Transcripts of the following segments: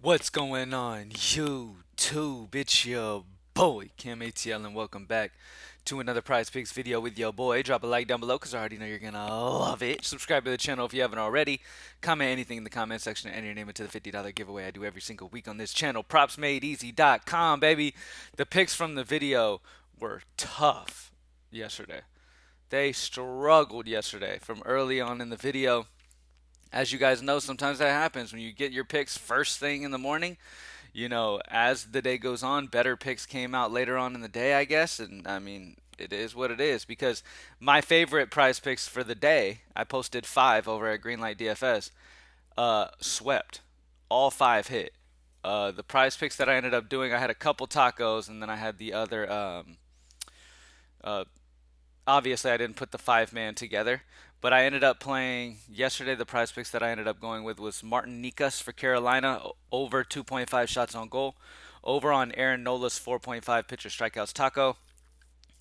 What's going on, YouTube? It's your boy, Cam ATL, and welcome back to another Prize Picks video with your boy. Drop a like down below because I already know you're going to love it. Subscribe to the channel if you haven't already. Comment anything in the comment section and enter your name into the $50 giveaway I do every single week on this channel. PropsMadeEasy.com, baby. The picks from the video were tough yesterday. They struggled yesterday from early on in the video. As you guys know, sometimes that happens when you get your picks first thing in the morning. As the day goes on, better picks came out later on in the day, I guess. And I mean, it is what it is because my favorite prize picks for the day, I posted five over at Greenlight DFS, swept. All five hit. The prize picks that I ended up doing, I had a couple tacos and then I had the other. Uh, Obviously, I didn't put the five man together, but I ended up playing yesterday. The prize picks that I ended up going with was Martin Nikas for Carolina, over 2.5 shots on goal, over on Aaron Nola's 4.5 pitcher strikeouts taco,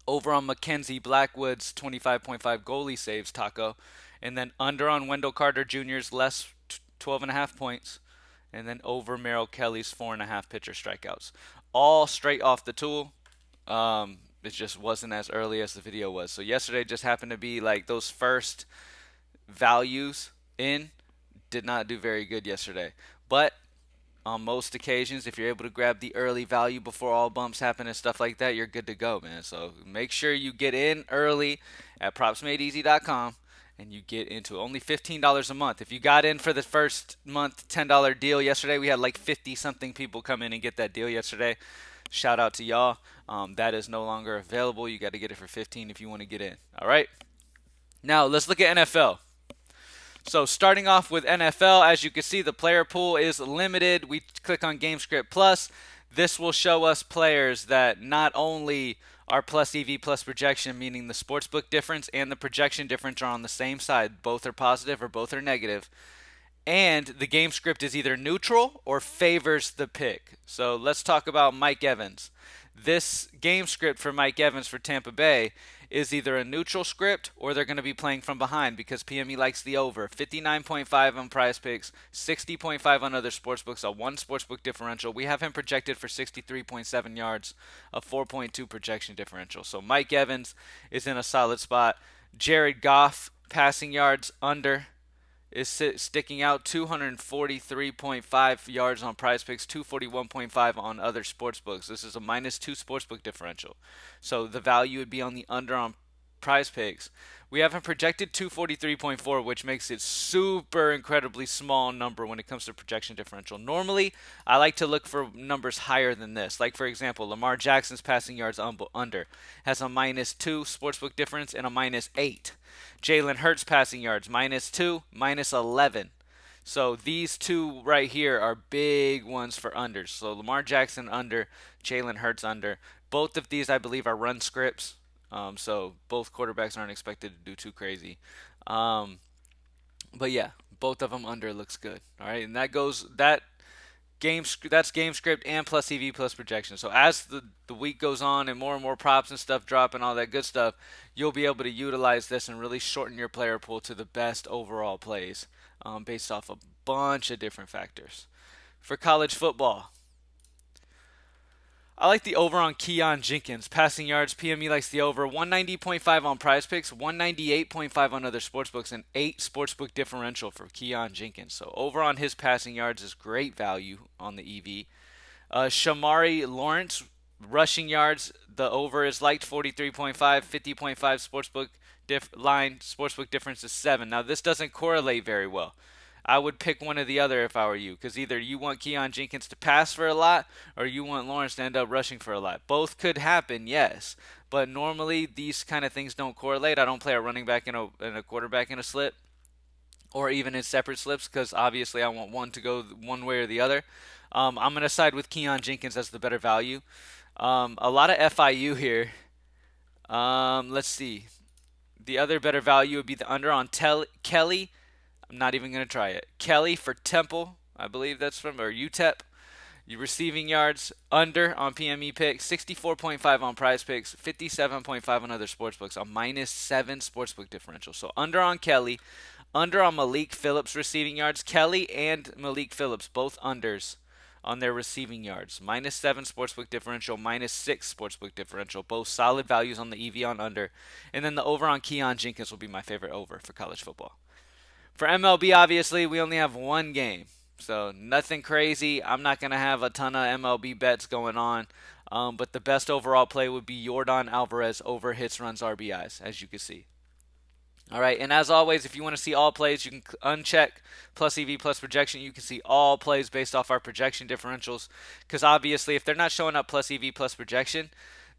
over on Mackenzie Blackwood's 25.5 goalie saves taco, and then under on Wendell Carter Jr.'s less 12.5 points, and then over Merrill Kelly's 4.5 pitcher strikeouts. All straight off the tool. It just wasn't as early as the video was. So yesterday just happened to be like those first values in did not do very good yesterday. But on most occasions, if you're able to grab the early value before all bumps happen and stuff like that, you're good to go, man. So make sure you get in early at propsmadeeasy.com and you get into only $15 a month. If you got in for the first month $10 deal yesterday, we had like 50 something people come in and get that deal yesterday. Shout out to y'all. That is no longer available. You got to get it for 15 if you want to get in. All right. Now let's look at NFL. So starting off with NFL, as you can see, the player pool is limited. We click on GameScript Plus. This will show us players that not only are plus EV plus projection, meaning the sportsbook difference and the projection difference are on the same side. Both are positive or both are negative. And the game script is either neutral or favors the pick. So let's talk about Mike Evans. This game script for Mike Evans for Tampa Bay is either a neutral script or they're going to be playing from behind because PME likes the over. 59.5 on prize picks, 60.5 on other sportsbooks, a 1 sportsbook differential. We have him projected for 63.7 yards, a 4.2 projection differential. So Mike Evans is in a solid spot. Jared Goff, passing yards under, is sticking out, 243.5 yards on prize picks, 241.5 on other sports books. This is a -2 sportsbook differential. So the value would be on the under on prize picks. We have him projected 243.4, which makes it super incredibly small number when it comes to projection differential. Normally, I like to look for numbers higher than this. Like, for example, Lamar Jackson's passing yards under has a -2 sportsbook difference and a -8. Jalen Hurts passing yards -2, -11. So these two right here are big ones for unders. So Lamar Jackson under, Jalen Hurts under. Both of these, I believe, are run scripts. So both quarterbacks aren't expected to do too crazy. Um, but yeah, both of them under looks good. All right, and that's game script and plus EV plus projection. So as the week goes on and more props and stuff drop and all that good stuff, you'll be able to utilize this and really shorten your player pool to the best overall plays based off a bunch of different factors. For college football, I like the over on Keon Jenkins. Passing yards, PME likes the over. 190.5 on prize picks, 198.5 on other sportsbooks, and 8 sportsbook differential for Keon Jenkins. So over on his passing yards is great value on the EV. Shamari Lawrence, rushing yards, the over is liked 43.5, 50.5 sportsbook line. Sportsbook difference is 7. Now this doesn't correlate very well. I would pick one or the other if I were you, because either you want Keon Jenkins to pass for a lot, or you want Lawrence to end up rushing for a lot. Both could happen, yes, but normally these kind of things don't correlate. I don't play a running back and a quarterback in a slip, or even in separate slips, because obviously I want one to go one way or the other. I'm gonna side with Keon Jenkins as the better value. A lot of FIU here. Let's see. The other better value would be the under on Kelly. I'm not even going to try it. Kelly for Temple, I believe that's from, or UTEP. Your receiving yards under on PME picks, 64.5 on prize picks, 57.5 on other sportsbooks, a -7 sportsbook differential. So under on Kelly, under on Malik Phillips receiving yards. Kelly and Malik Phillips, both unders on their receiving yards. -7 sportsbook differential, -6 sportsbook differential. Both solid values on the EV on under. And then the over on Keon Jenkins will be my favorite over for college football. For MLB, obviously, we only have one game. So nothing crazy. I'm not going to have a ton of MLB bets going on. But the best overall play would be Yordan Alvarez over hits, runs, RBIs, as you can see. All right, and as always, if you want to see all plays, you can uncheck plus EV plus projection. You can see all plays based off our projection differentials. Because obviously, if they're not showing up plus EV plus projection,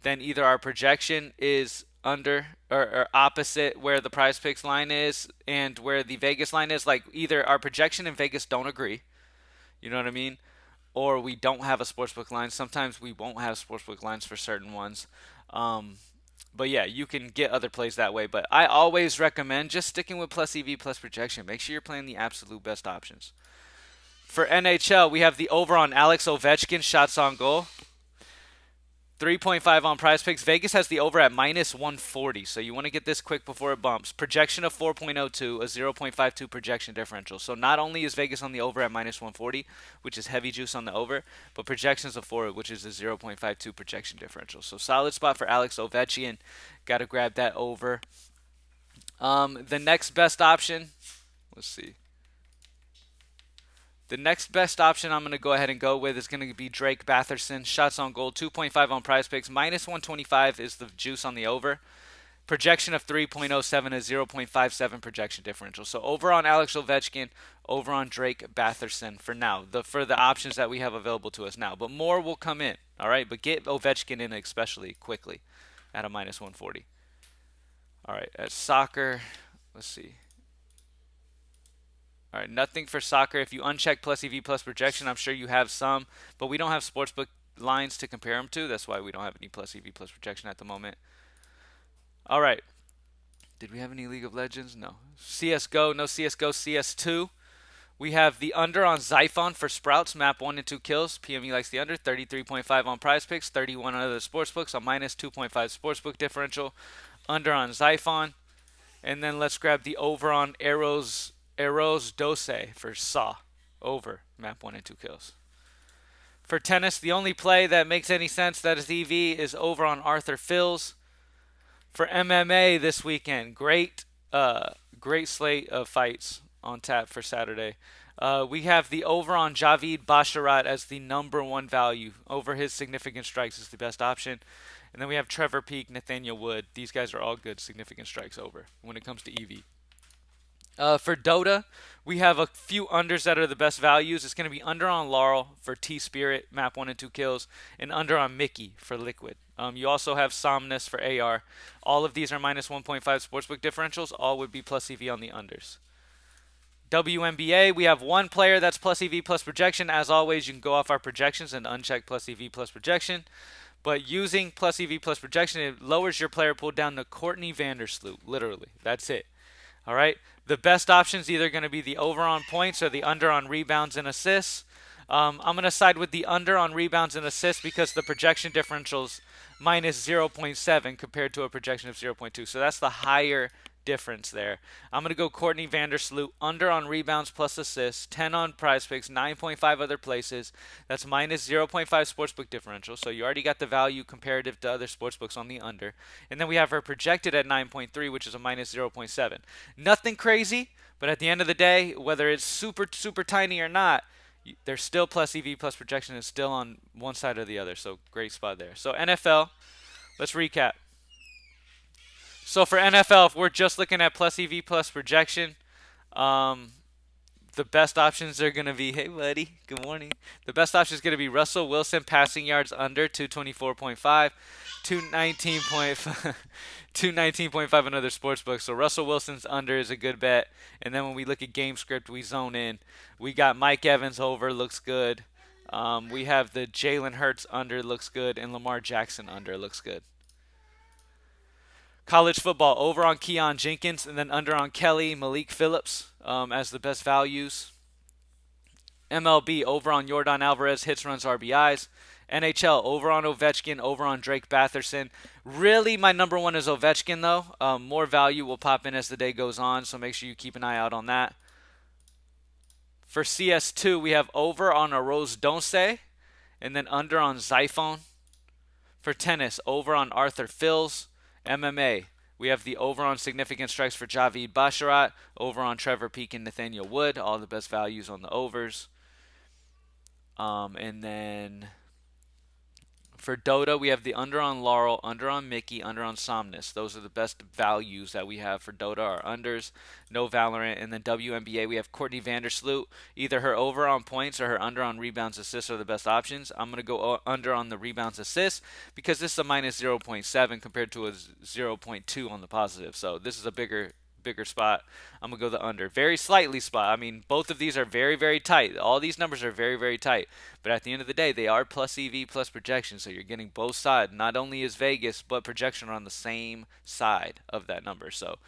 then either our projection is under or opposite where the Prizepicks line is and where the Vegas line is. Like either our projection and Vegas don't agree. You know what I mean? Or we don't have a sportsbook line. Sometimes we won't have sportsbook lines for certain ones. But yeah, you can get other plays that way. But I always recommend just sticking with plus EV plus projection. Make sure you're playing the absolute best options. For NHL, we have the over on Alex Ovechkin shots on goal. 3.5 on Prizepicks. Vegas has the over at -140, so you want to get this quick before it bumps. Projection of 4.02, a 0.52 projection differential. So not only is Vegas on the over at -140, which is heavy juice on the over, but projections of 4, which is a 0.52 projection differential. So solid spot for Alex Ovechkin. Got to grab that over. The next best option, let's see. The next best option I'm going to go ahead and go with is going to be Drake Batherson. Shots on goal, 2.5 on Prizepicks. -125 is the juice on the over. Projection of 3.07 is 0.57 projection differential. So over on Alex Ovechkin, over on Drake Batherson for now. For the options that we have available to us now. But more will come in, all right? But get Ovechkin in especially quickly at a -140. All right, at soccer, let's see. All right, nothing for soccer. If you uncheck plus EV plus projection, I'm sure you have some, but we don't have sportsbook lines to compare them to. That's why we don't have any plus EV plus projection at the moment. All right. Did we have any League of Legends? No. CSGO, no CSGO, CS2. We have the under on Xiphon for Sprouts, map 1 and 2 kills. PME likes the under, 33.5 on Prizepicks, 31 on other sportsbooks, a -2.5 sportsbook differential. Under on Xiphon. And then let's grab the over on Eros Dose for Saw. Over, map 1 and 2 kills. For tennis, the only play that makes any sense that is EV is over on Arthur Phils. For MMA this weekend, great slate of fights on tap for Saturday. We have the over on Javid Basharat as the #1 value. Over his significant strikes is the best option. And then we have Trevor Peak, Nathaniel Wood. These guys are all good significant strikes over when it comes to EV. For Dota, we have a few unders that are the best values. It's going to be under on Laurel for T-Spirit, map 1 and 2 kills, and under on Mickey for Liquid. You also have Somnus for AR. All of these are -1.5 sportsbook differentials. All would be plus EV on the unders. WNBA, we have one player that's plus EV plus projection. As always, you can go off our projections and uncheck plus EV plus projection. But using plus EV plus projection, it lowers your player pool down to Courtney Vandersloot. Literally, that's it. All right. The best option is either going to be the over on points or the under on rebounds and assists. I'm going to side with the under on rebounds and assists because the projection differential's -0.7 compared to a projection of 0.2. So that's the higher difference there. I'm going to go Courtney Vandersloot, under on rebounds plus assists, 10 on Prizepicks, 9.5 other places. That's -0.5 sportsbook differential. So you already got the value comparative to other sportsbooks on the under. And then we have her projected at 9.3, which is a -0.7. Nothing crazy, but at the end of the day, whether it's super, super tiny or not, there's still plus EV plus projection is still on one side or the other. So great spot there. So NFL, let's recap. So for NFL, if we're just looking at plus EV plus projection, the best options are going to be, hey buddy, good morning. The best option is going to be Russell Wilson passing yards under 224.5, 219.5, 219.5 in other sports books. So Russell Wilson's under is a good bet. And then when we look at game script, we zone in. We got Mike Evans over, looks good. We have the Jalen Hurts under, looks good, and Lamar Jackson under, looks good. College football, over on Keon Jenkins, and then under on Kelly, Malik Phillips as the best values. MLB, over on Yordan Alvarez, hits, runs, RBIs. NHL, over on Ovechkin, over on Drake Batherson. Really, my #1 is Ovechkin, though. More value will pop in as the day goes on, so make sure you keep an eye out on that. For CS2, we have over on a Rose Donce and then under on Xiphone. For tennis, over on Arthur Phils. MMA, we have the over on significant strikes for Javid Basharat, over on Trevor Peek and Nathaniel Wood, all the best values on the overs. And then for Dota, we have the under on Laurel, under on Mickey, under on Somnus. Those are the best values that we have for Dota, our unders. No Valorant. And then WNBA, we have Courtney Vandersloot. Either her over on points or her under on rebounds assists are the best options. I'm going to go under on the rebounds assists because this is a minus 0.7 compared to a 0.2 on the positive. So this is a bigger spot. I'm gonna go the under. Very slightly spot. I mean, both of these are very tight. All these numbers are very tight. But at the end of the day, they are plus EV plus projection, so you're getting both sides. Not only is Vegas, but projection are on the same side of that number. So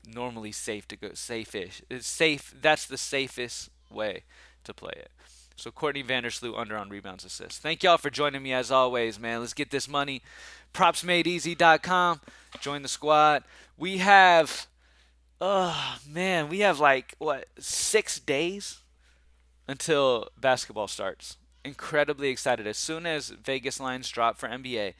normally safe to go safe-ish. It's safe. That's the safest way to play it. So Courtney Vandersloot under on rebounds assists. Thank y'all for joining me as always, man. Let's get this money. PropsMadeEasy.com. Join the squad. We have, oh man, we have like what 6 days until basketball starts. Incredibly excited. As soon as Vegas lines drop for NBA,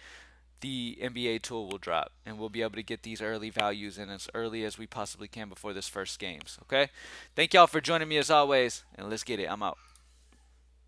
the NBA tool will drop, and we'll be able to get these early values in as early as we possibly can before this first games. Okay? Thank y'all for joining me as always, and let's get it. I'm out.